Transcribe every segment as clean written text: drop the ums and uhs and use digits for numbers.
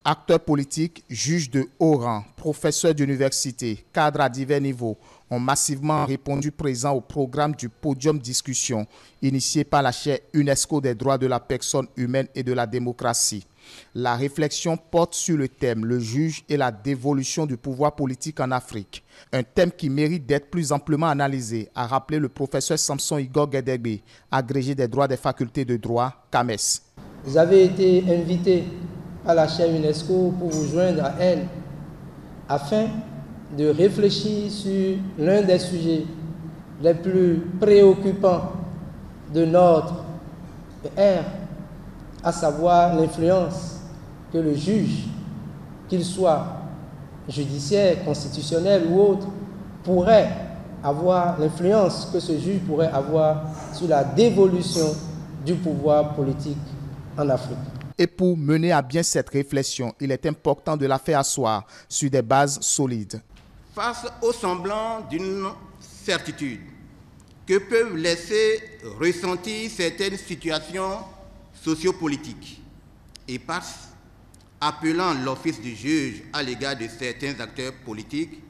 Acteurs politiques, juges de haut rang, professeurs d'université, cadres à divers niveaux ont massivement répondu présents au programme du Podium Discussion, initié par la chaire UNESCO des droits de la personne humaine et de la démocratie. La réflexion porte sur le thème « Le juge et la dévolution du pouvoir politique en Afrique ». Un thème qui mérite d'être plus amplement analysé, a rappelé le professeur Samson Igor Guédégbé, agrégé des droits des facultés de droit, CAMES. Vous avez été invité à la chaire UNESCO pour vous joindre à elle afin de réfléchir sur l'un des sujets les plus préoccupants de notre ère, à savoir l'influence que le juge, qu'il soit judiciaire, constitutionnel ou autre, pourrait avoir, l'influence que ce juge pourrait avoir sur la dévolution du pouvoir politique en Afrique. Et pour mener à bien cette réflexion, il est important de la faire asseoir sur des bases solides. Face au semblant d'une certitude que peuvent laisser ressentir certaines situations sociopolitiques et passe appelant l'office du juge à l'égard de certains acteurs politiques,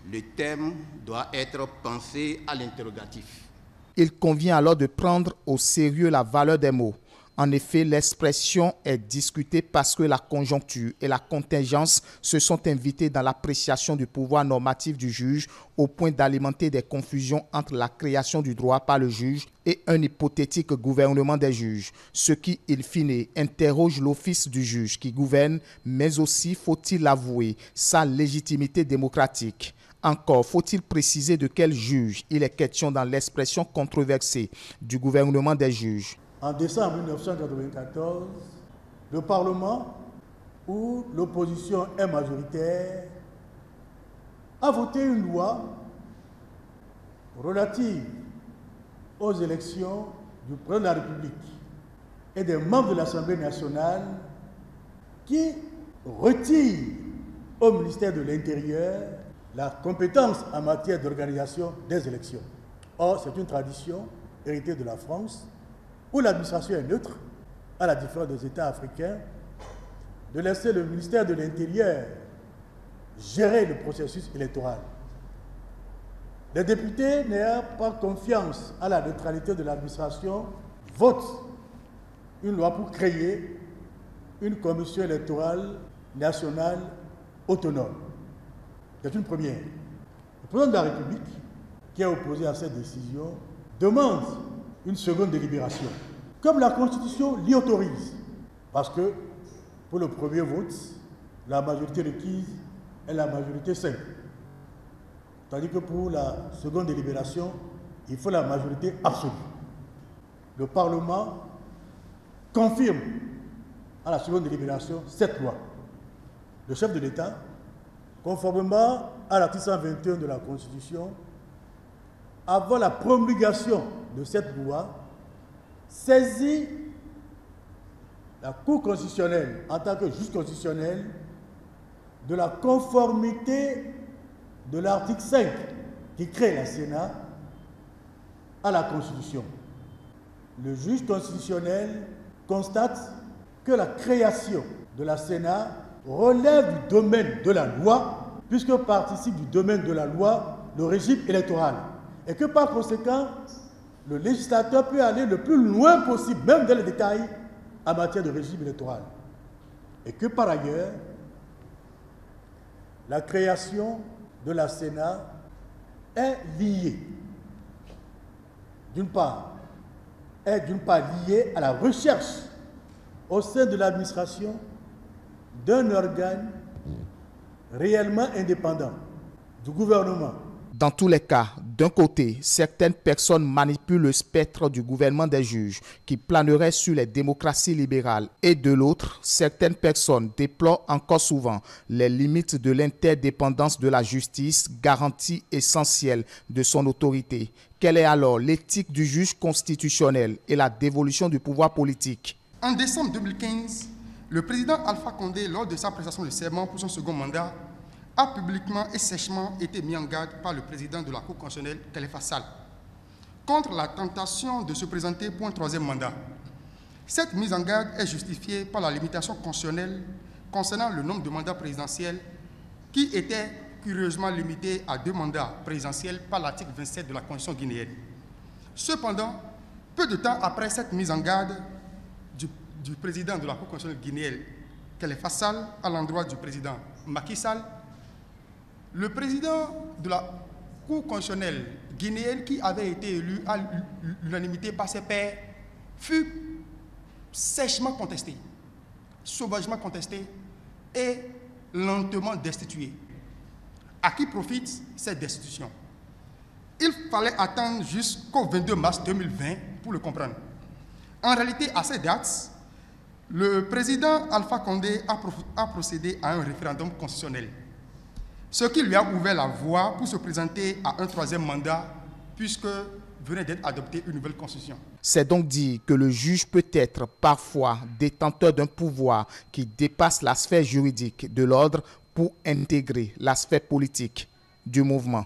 le thème doit être pensé à l'interrogatif. Il convient alors de prendre au sérieux la valeur des mots. En effet, l'expression est discutée parce que la conjoncture et la contingence se sont invitées dans l'appréciation du pouvoir normatif du juge au point d'alimenter des confusions entre la création du droit par le juge et un hypothétique gouvernement des juges, ce qui, in fine, interroge l'office du juge qui gouverne, mais aussi, faut-il l'avouer, sa légitimité démocratique. Encore faut-il préciser de quel juge il est question dans l'expression controversée du gouvernement des juges. En décembre 1994, le Parlement, où l'opposition est majoritaire, a voté une loi relative aux élections du président de la République et des membres de l'Assemblée nationale qui retire au ministère de l'Intérieur la compétence en matière d'organisation des élections. Or, c'est une tradition héritée de la France, où l'administration est neutre, à la différence des États africains, de laisser le ministère de l'Intérieur gérer le processus électoral. Les députés, n'ayant pas confiance à la neutralité de l'administration, votent une loi pour créer une commission électorale nationale autonome. C'est une première. Le président de la République, qui est opposé à cette décision, demande une seconde délibération, comme la Constitution l'y autorise. Parce que pour le premier vote, la majorité requise est la majorité simple. Tandis que pour la seconde délibération, il faut la majorité absolue. Le Parlement confirme à la seconde délibération cette loi. Le chef de l'État, conformément à l'article 121 de la Constitution, avant la promulgation de cette loi, saisit la Cour constitutionnelle en tant que juge constitutionnel de la conformité de l'article 5 qui crée la Sénat à la Constitution. Le juge constitutionnel constate que la création de la Sénat relève du domaine de la loi, puisque participe du domaine de la loi le régime électoral. Et que par conséquent, le législateur peut aller le plus loin possible, même dans les détails, en matière de régime électoral. Et que par ailleurs, la création de la Sénat est liée, d'une part liée à la recherche au sein de l'administration d'un organe réellement indépendant du gouvernement. Dans tous les cas, d'un côté, certaines personnes manipulent le spectre du gouvernement des juges qui planerait sur les démocraties libérales et de l'autre, certaines personnes déplorent encore souvent les limites de l'interdépendance de la justice, garantie essentielle de son autorité. Quelle est alors l'éthique du juge constitutionnel et la dévolution du pouvoir politique? En décembre 2015, le président Alpha Condé, lors de sa prestation de serment pour son second mandat, a publiquement et sèchement été mis en garde par le président de la Cour constitutionnelle, Khalifa Sall, contre la tentation de se présenter pour un troisième mandat. Cette mise en garde est justifiée par la limitation constitutionnelle concernant le nombre de mandats présidentiels qui était curieusement limité à 2 mandats présidentiels par l'article 27 de la Constitution guinéenne. Cependant, peu de temps après cette mise en garde du président de la Cour constitutionnelle guinéenne, Khalifa Sall, à l'endroit du président Macky Sall, le président de la Cour constitutionnelle guinéenne, qui avait été élu à l'unanimité par ses pairs, fut sèchement contesté, sauvagement contesté et lentement destitué. À qui profite cette destitution? Il fallait attendre jusqu'au 22 mars 2020 pour le comprendre. En réalité, à cette date, le président Alpha Condé a procédé à un référendum constitutionnel, ce qui lui a ouvert la voie pour se présenter à un 3e mandat, puisque venait d'être adoptée une nouvelle constitution. C'est donc dire que le juge peut être parfois détenteur d'un pouvoir qui dépasse la sphère juridique de l'ordre pour intégrer l'aspect politique du mouvement.